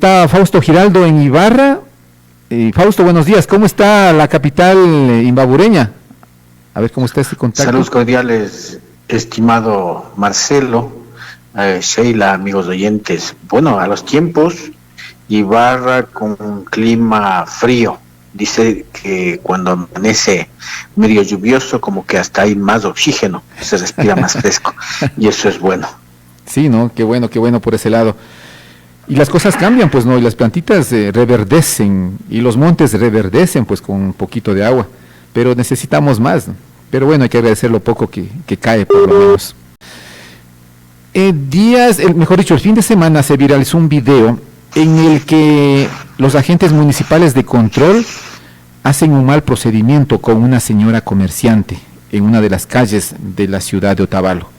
está Fausto Giraldo en Ibarra. Fausto, buenos días. ¿Cómo está la capital imbabureña? A ver cómo está este contacto. Saludos cordiales, estimado Marcelo, Sheila, amigos oyentes. Bueno, a los tiempos, Ibarra con un clima frío. Dice que cuando amanece medio lluvioso, como que hasta hay más oxígeno, se respira más fresco, y eso es bueno. Sí, ¿no? Qué bueno por ese lado. Y las cosas cambian, pues, ¿no? Y las plantitas reverdecen, y los montes reverdecen, pues, con un poquito de agua. Pero necesitamos más, ¿no? Pero bueno, hay que agradecer lo poco que cae, por lo menos. Mejor dicho, el fin de semana se viralizó un video en el que los agentes municipales de control hacen un mal procedimiento con una señora comerciante en una de las calles de la ciudad de Otavalo.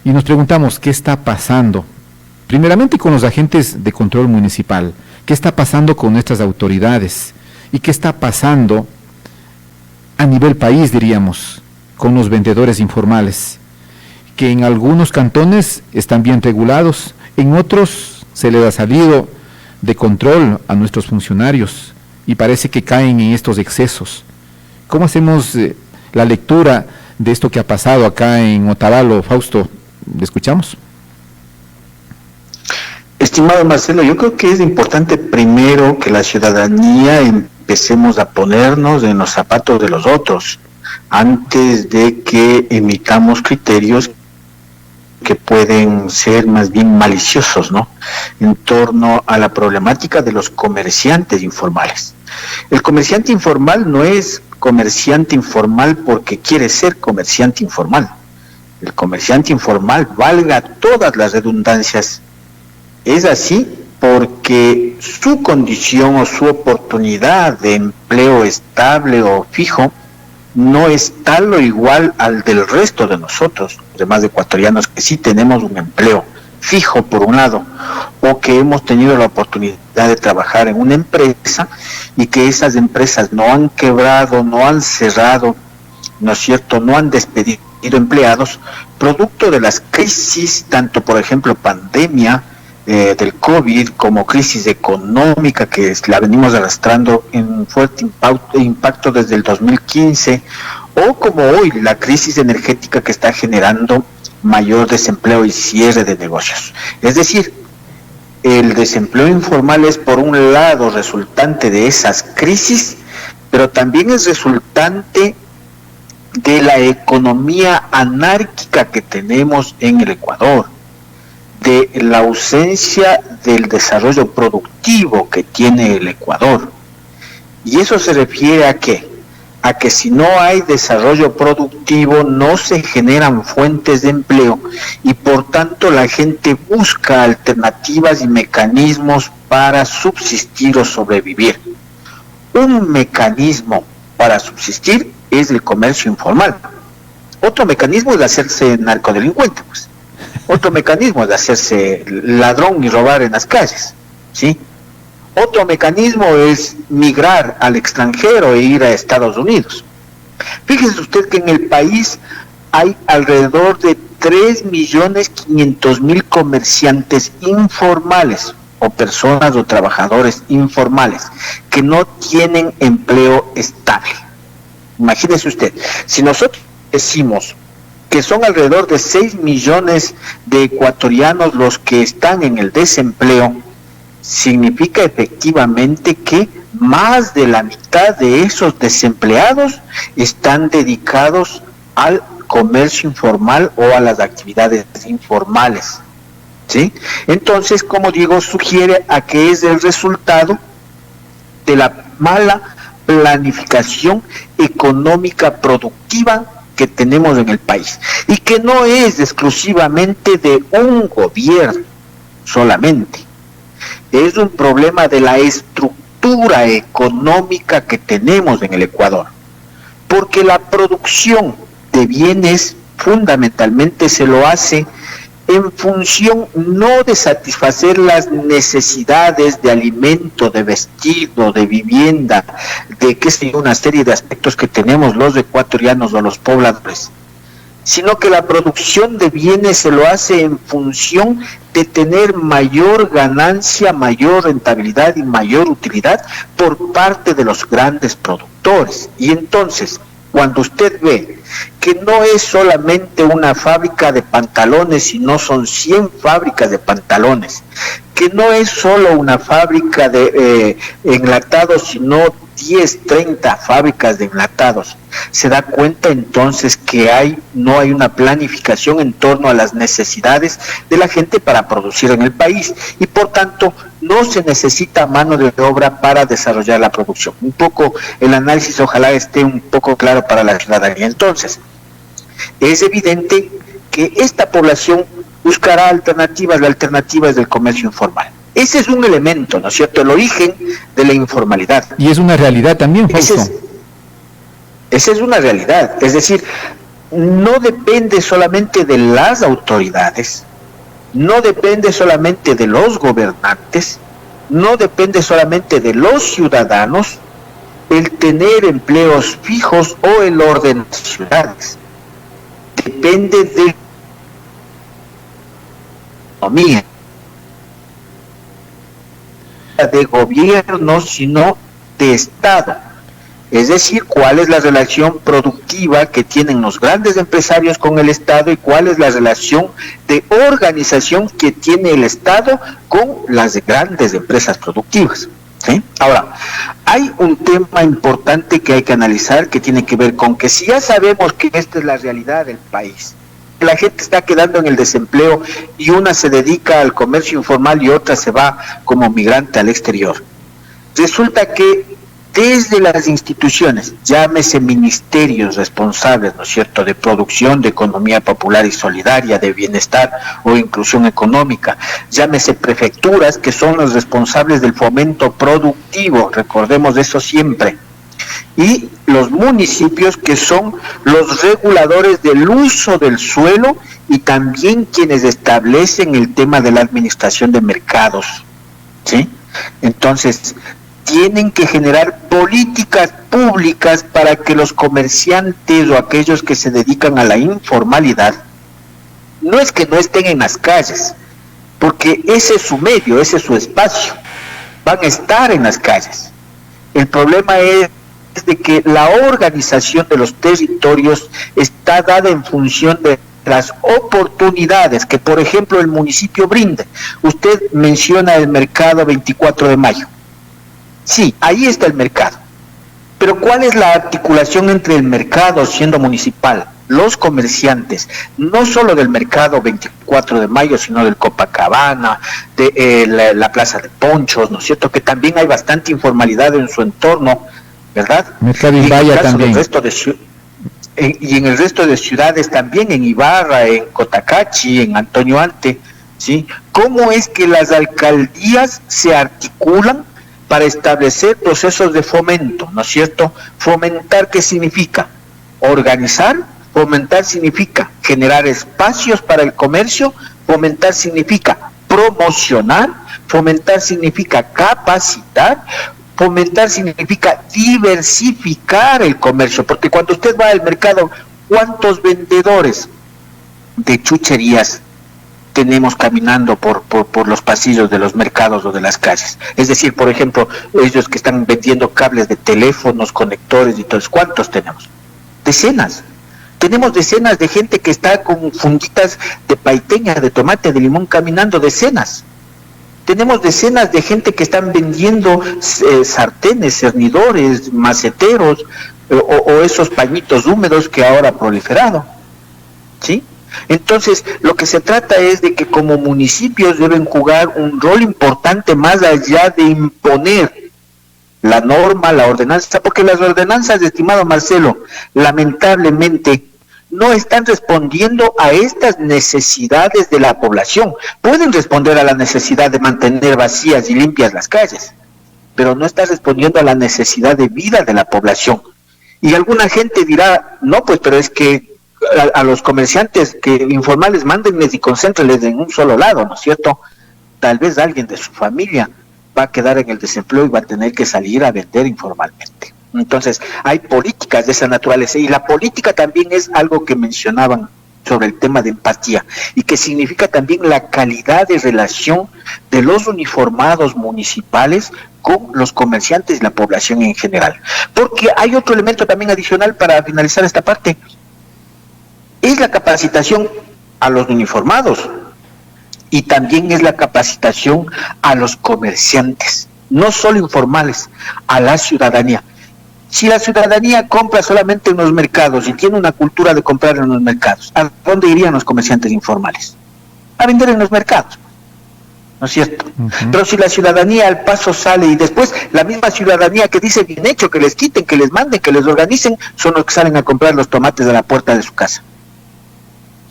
Y nos preguntamos, ¿qué está pasando? Primeramente con los agentes de control municipal, ¿qué está pasando con nuestras autoridades? ¿Y qué está pasando a nivel país, diríamos, con los vendedores informales? Que en algunos cantones están bien regulados, en otros se les ha salido de control a nuestros funcionarios y parece que caen en estos excesos. ¿Cómo hacemos la lectura de esto que ha pasado acá en Otavalo? Fausto, ¿le escuchamos? Estimado Marcelo, yo creo que es importante primero que la ciudadanía empecemos a ponernos en los zapatos de los otros antes de que emitamos criterios que pueden ser más bien maliciosos, ¿no? En torno a la problemática de los comerciantes informales. El comerciante informal no es comerciante informal porque quiere ser comerciante informal. El comerciante informal, valga todas las redundancias, es así porque su condición o su oportunidad de empleo estable o fijo no es tal o igual al del resto de nosotros, los demás ecuatorianos que sí tenemos un empleo fijo por un lado, o que hemos tenido la oportunidad de trabajar en una empresa y que esas empresas no han quebrado, no han cerrado, ¿no es cierto?, no han despedido empleados, producto de las crisis, tanto por ejemplo pandemia, del COVID, como crisis económica que la venimos arrastrando en fuerte impacto desde el 2015, o como hoy la crisis energética que está generando mayor desempleo y cierre de negocios. Es decir, el desempleo informal es por un lado resultante de esas crisis, pero también es resultante de la economía anárquica que tenemos en el Ecuador, de la ausencia del desarrollo productivo que tiene el Ecuador. Y eso se refiere a ¿qué? A que si no hay desarrollo productivo no se generan fuentes de empleo y por tanto la gente busca alternativas y mecanismos para subsistir o sobrevivir. Un mecanismo para subsistir es el comercio informal. Otro mecanismo es hacerse narcodelincuente, pues. Otro mecanismo es hacerse ladrón y robar en las calles, ¿sí? Otro mecanismo es migrar al extranjero e ir a Estados Unidos. Fíjese usted que en el país hay alrededor de 3.500.000 comerciantes informales o personas o trabajadores informales que no tienen empleo estable. Imagínese usted, si nosotros decimos que son alrededor de 6 millones de ecuatorianos los que están en el desempleo, significa efectivamente que más de la mitad de esos desempleados están dedicados al comercio informal o a las actividades informales, ¿sí? Entonces, como digo, sugiere a que es el resultado de la mala planificación económica productiva que tenemos en el país y que no es exclusivamente de un gobierno solamente, es un problema de la estructura económica que tenemos en el Ecuador, porque la producción de bienes fundamentalmente se lo hace en función no de satisfacer las necesidades de alimento, de vestido, de vivienda, de qué sé yo, una serie de aspectos que tenemos los ecuatorianos o los pobladores, sino que la producción de bienes se lo hace en función de tener mayor ganancia, mayor rentabilidad y mayor utilidad por parte de los grandes productores. Y entonces, cuando usted ve que no es solamente una fábrica de pantalones, sino son 100 fábricas de pantalones, que no es solo una fábrica de enlatados, sino 10, 30 fábricas de enlatados, se da cuenta entonces que no hay una planificación en torno a las necesidades de la gente para producir en el país, y por tanto no se necesita mano de obra para desarrollar la producción. Un poco el análisis ojalá esté un poco claro para la ciudadanía. Entonces, es evidente que esta población buscará alternativas, la alternativa es del comercio informal. Ese es un elemento, ¿no es cierto?, el origen de la informalidad. Y es una realidad también, Fausto. Esa es una realidad, es decir, no depende solamente de las autoridades, no depende solamente de los gobernantes, no depende solamente de los ciudadanos el tener empleos fijos o el orden de las ciudades. Depende de la economía, de gobierno, sino de Estado. Es decir, cuál es la relación productiva que tienen los grandes empresarios con el Estado y cuál es la relación de organización que tiene el Estado con las grandes empresas productivas. ¿Sí? Ahora, hay un tema importante que hay que analizar que tiene que ver con que si ya sabemos que esta es la realidad del país, que la gente está quedando en el desempleo y una se dedica al comercio informal y otra se va como migrante al exterior, resulta que desde las instituciones, llámese ministerios responsables, ¿no es cierto?, de producción, de economía popular y solidaria, de bienestar o inclusión económica, llámese prefecturas, que son los responsables del fomento productivo, recordemos eso siempre, y los municipios, que son los reguladores del uso del suelo y también quienes establecen el tema de la administración de mercados, ¿sí? Entonces, tienen que generar políticas públicas para que los comerciantes o aquellos que se dedican a la informalidad, no es que no estén en las calles, porque ese es su medio, ese es su espacio, van a estar en las calles. El problema es de que la organización de los territorios está dada en función de las oportunidades que, por ejemplo, el municipio brinda. Usted menciona el mercado 24 de mayo. Sí, ahí está el mercado. Pero ¿cuál es la articulación entre el mercado, siendo municipal, los comerciantes, no solo del mercado 24 de mayo, sino del Copacabana, de la Plaza de Ponchos, ¿no es cierto?, que también hay bastante informalidad en su entorno, ¿verdad? Mercado Imbaya también. Y en el resto de ciudades también, en Ibarra, en Cotacachi, en Antonio Ante, ¿sí? ¿Cómo es que las alcaldías se articulan para establecer procesos de fomento, ¿no es cierto? Fomentar, ¿qué significa? Organizar. Fomentar significa generar espacios para el comercio. Fomentar significa promocionar. Fomentar significa capacitar. Fomentar significa diversificar el comercio, porque cuando usted va al mercado, ¿cuántos vendedores de chucherías tenemos caminando por los pasillos de los mercados o de las calles? Es decir, por ejemplo, ellos que están vendiendo cables de teléfonos, conectores y todo eso, ¿cuántos tenemos? Decenas. Tenemos decenas de gente que está con funditas de paiteña, de tomate, de limón, caminando, decenas. Tenemos decenas de gente que están vendiendo sartenes, cernidores, maceteros o esos pañitos húmedos que ahora ha proliferado, ¿sí? Entonces, lo que se trata es de que como municipios deben jugar un rol importante más allá de imponer la norma, la ordenanza, porque las ordenanzas, estimado Marcelo, lamentablemente no están respondiendo a estas necesidades de la población. Pueden responder a la necesidad de mantener vacías y limpias las calles, pero no está respondiendo a la necesidad de vida de la población. Y alguna gente dirá, no, pues, pero es que a los comerciantes que informales mándenles y concéntrenles en un solo lado, ¿no es cierto? Tal vez alguien de su familia va a quedar en el desempleo y va a tener que salir a vender informalmente. Entonces, hay políticas de esa naturaleza y la política también es algo que mencionaban sobre el tema de empatía y que significa también la calidad de relación de los uniformados municipales con los comerciantes y la población en general. Porque hay otro elemento también adicional para finalizar esta parte, es la capacitación a los uniformados y también es la capacitación a los comerciantes, no solo informales, a la ciudadanía. Si la ciudadanía compra solamente en los mercados y tiene una cultura de comprar en los mercados, ¿a dónde irían los comerciantes informales? A vender en los mercados, ¿no es cierto? Pero si la ciudadanía al paso sale y después la misma ciudadanía que dice bien hecho, que les quiten, que les manden, que les organicen, son los que salen a comprar los tomates a la puerta de su casa.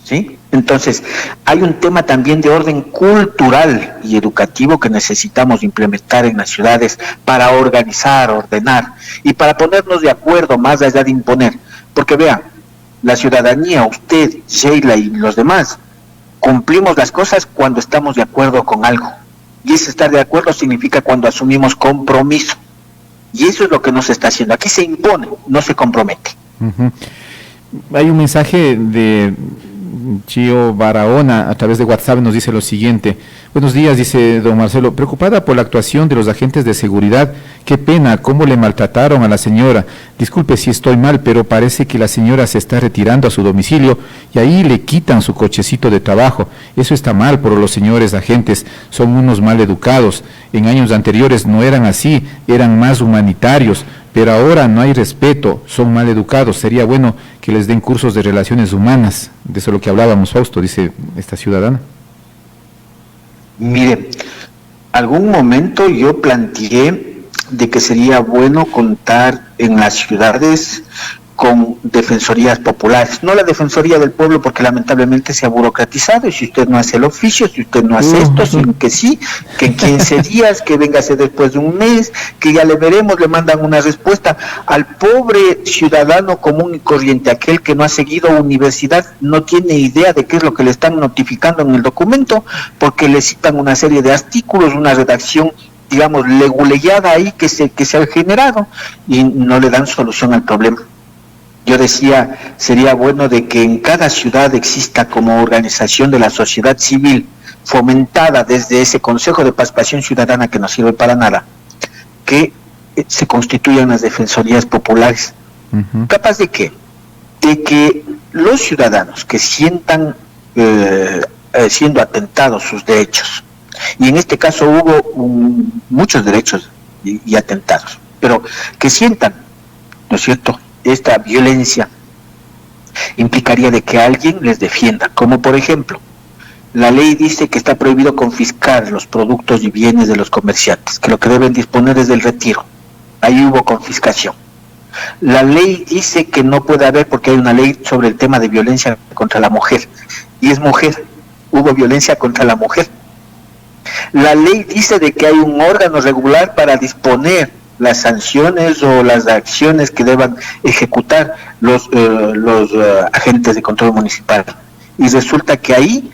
¿Sí? Entonces, hay un tema también de orden cultural y educativo que necesitamos implementar en las ciudades para organizar, ordenar y para ponernos de acuerdo más allá de imponer. Porque vean, la ciudadanía, usted, Sheila y los demás, cumplimos las cosas cuando estamos de acuerdo con algo. Y ese estar de acuerdo significa cuando asumimos compromiso. Y eso es lo que no se está haciendo. Aquí se impone, no se compromete. Hay un mensaje de Chio Barahona a través de WhatsApp, nos dice lo siguiente: buenos días, dice don Marcelo, preocupada por la actuación de los agentes de seguridad, qué pena cómo le maltrataron a la señora, disculpe si estoy mal, pero parece que la señora se está retirando a su domicilio y ahí le quitan su cochecito de trabajo, eso está mal por los señores agentes, son unos mal educados, en años anteriores no eran así, eran más humanitarios, pero ahora no hay respeto, son mal educados, sería bueno que les den cursos de relaciones humanas, de eso es lo que hablábamos, Fausto, dice esta ciudadana. Mire, algún momento yo planteé de que sería bueno contar en las ciudades con defensorías populares, no la defensoría del pueblo porque lamentablemente se ha burocratizado y si usted no hace el oficio, si usted no hace esto, sino que sí, que en 15 días, que véngase después de un mes, que ya le veremos, le mandan una respuesta al pobre ciudadano común y corriente, aquel que no ha seguido universidad, no tiene idea de qué es lo que le están notificando en el documento, porque le citan una serie de artículos, una redacción digamos leguleyada ahí que se ha generado y no le dan solución al problema. Yo decía, sería bueno de que en cada ciudad exista como organización de la sociedad civil, fomentada desde ese Consejo de Participación Ciudadana que no sirve para nada, que se constituyan las defensorías populares. ¿Capaz de qué? De que los ciudadanos que sientan siendo atentados sus derechos, y en este caso hubo muchos derechos y atentados, pero que sientan, ¿no es cierto?, esta violencia implicaría de que alguien les defienda, como por ejemplo, la ley dice que está prohibido confiscar los productos y bienes de los comerciantes, que lo que deben disponer es del retiro, ahí hubo confiscación. La ley dice que no puede haber, porque hay una ley sobre el tema de violencia contra la mujer, y es mujer, hubo violencia contra la mujer. La ley dice de que hay un órgano regular para disponer las sanciones o las acciones que deban ejecutar los agentes de control municipal. Y resulta que ahí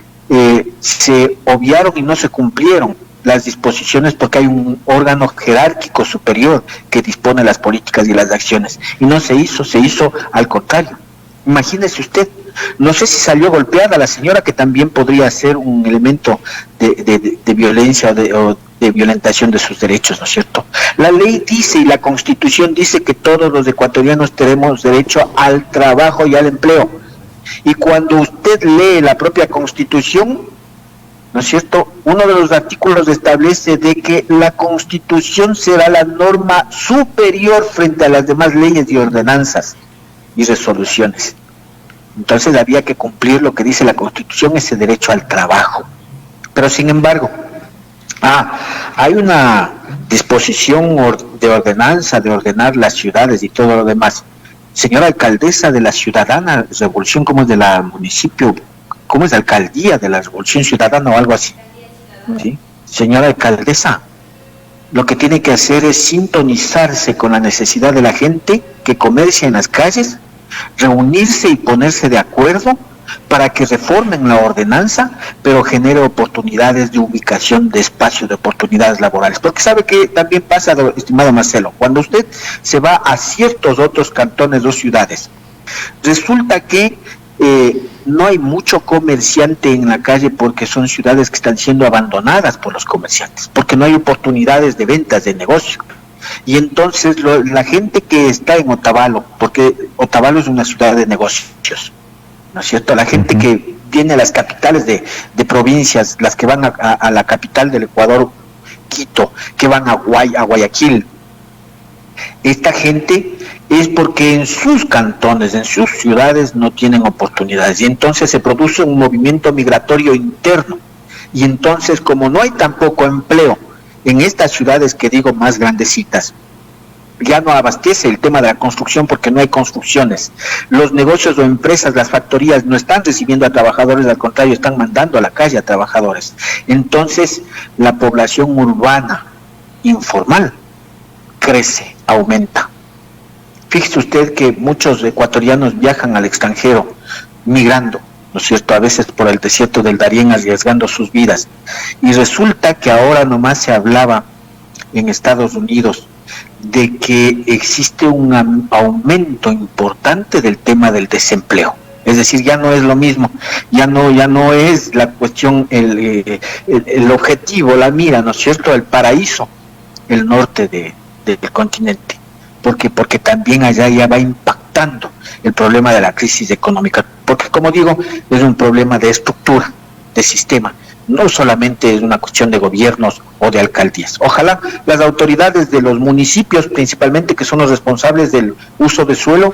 se obviaron y no se cumplieron las disposiciones porque hay un órgano jerárquico superior que dispone las políticas y las acciones. Y no se hizo al contrario. Imagínese usted, no sé si salió golpeada la señora, que también podría ser un elemento de violencia o de violentación de sus derechos, ¿no es cierto? La ley dice y la Constitución dice que todos los ecuatorianos tenemos derecho al trabajo y al empleo. Y cuando usted lee la propia Constitución, ¿no es cierto?, uno de los artículos establece de que la Constitución será la norma superior frente a las demás leyes y ordenanzas y resoluciones. Entonces había que cumplir lo que dice la Constitución, ese derecho al trabajo. Pero sin embargo, hay una disposición de ordenanza, de ordenar las ciudades y todo lo demás. Señora alcaldesa de la Ciudadana Revolución, ¿cómo es de la municipio? ¿Cómo es la alcaldía de la Revolución Ciudadana o algo así? ¿Sí? Señora alcaldesa, lo que tiene que hacer es sintonizarse con la necesidad de la gente que comercia en las calles, reunirse y ponerse de acuerdo para que reformen la ordenanza, pero genere oportunidades de ubicación, de espacio, de oportunidades laborales. Porque sabe que también pasa, estimado Marcelo, cuando usted se va a ciertos otros cantones o ciudades, resulta que no hay mucho comerciante en la calle porque son ciudades que están siendo abandonadas por los comerciantes, porque no hay oportunidades de ventas, de negocio. Y entonces la gente que está en Otavalo, porque Otavalo es una ciudad de negocios, ¿no es cierto? La gente que viene a las capitales de provincias, las que van a la capital del Ecuador, Quito, que van a Guayaquil, esta gente es porque en sus cantones, en sus ciudades no tienen oportunidades, y entonces se produce un movimiento migratorio interno, y entonces como no hay tampoco empleo en estas ciudades que digo más grandecitas, ya no abastece el tema de la construcción porque no hay construcciones. Los negocios o empresas, las factorías no están recibiendo a trabajadores, al contrario, están mandando a la calle a trabajadores. Entonces, la población urbana informal crece, aumenta. Fíjese usted que muchos ecuatorianos viajan al extranjero, migrando, ¿no es cierto?, a veces por el desierto del Darién, arriesgando sus vidas. Y resulta que ahora nomás se hablaba en Estados Unidos de que existe un aumento importante del tema del desempleo. Es decir, ya no es lo mismo, ya no es la cuestión, el objetivo, la mira, ¿no es cierto?, el paraíso, el norte del continente. Porque también allá ya va impactando el problema de la crisis económica, porque como digo, es un problema de estructura, de sistema, no solamente es una cuestión de gobiernos o de alcaldías. Ojalá las autoridades de los municipios, principalmente, que son los responsables del uso de suelo,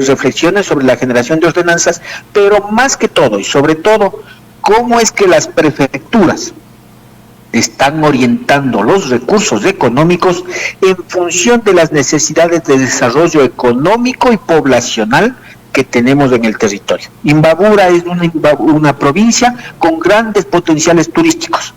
reflexiones sobre la generación de ordenanzas, pero más que todo y sobre todo, cómo es que las prefecturas están orientando los recursos económicos en función de las necesidades de desarrollo económico y poblacional que tenemos en el territorio. Imbabura es una provincia con grandes potenciales turísticos.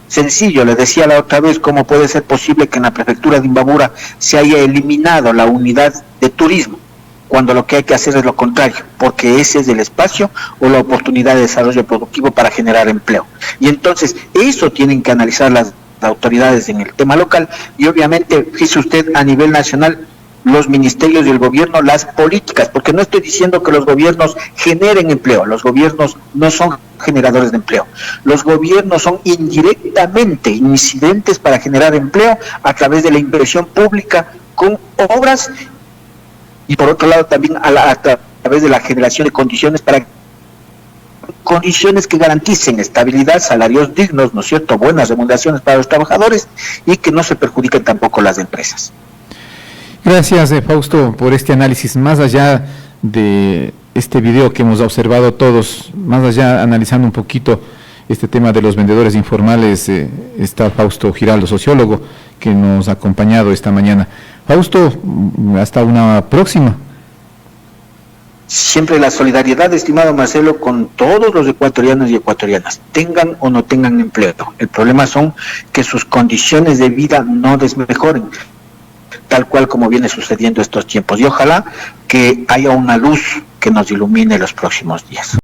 Sencillo, le decía la otra vez, ¿cómo puede ser posible que en la prefectura de Imbabura se haya eliminado la unidad de turismo, cuando lo que hay que hacer es lo contrario, porque ese es el espacio o la oportunidad de desarrollo productivo para generar empleo? Y entonces eso tienen que analizar las autoridades en el tema local, y obviamente, fíjese usted, a nivel nacional, los ministerios y el gobierno, las políticas, porque no estoy diciendo que los gobiernos generen empleo, los gobiernos no son generadores de empleo, los gobiernos son indirectamente incidentes para generar empleo a través de la inversión pública con obras, y por otro lado también a través de la generación de condiciones que garanticen estabilidad, salarios dignos, ¿no es cierto?, buenas remuneraciones para los trabajadores, y que no se perjudiquen tampoco las empresas. Gracias, Fausto, por este análisis. Más allá de este video que hemos observado todos, más allá analizando un poquito este tema de los vendedores informales, está Fausto Giraldo, sociólogo, que nos ha acompañado esta mañana. Fausto, hasta una próxima. Siempre la solidaridad, estimado Marcelo, con todos los ecuatorianos y ecuatorianas, tengan o no tengan empleo. El problema son que sus condiciones de vida no desmejoren, tal cual como viene sucediendo estos tiempos. Y ojalá que haya una luz que nos ilumine los próximos días.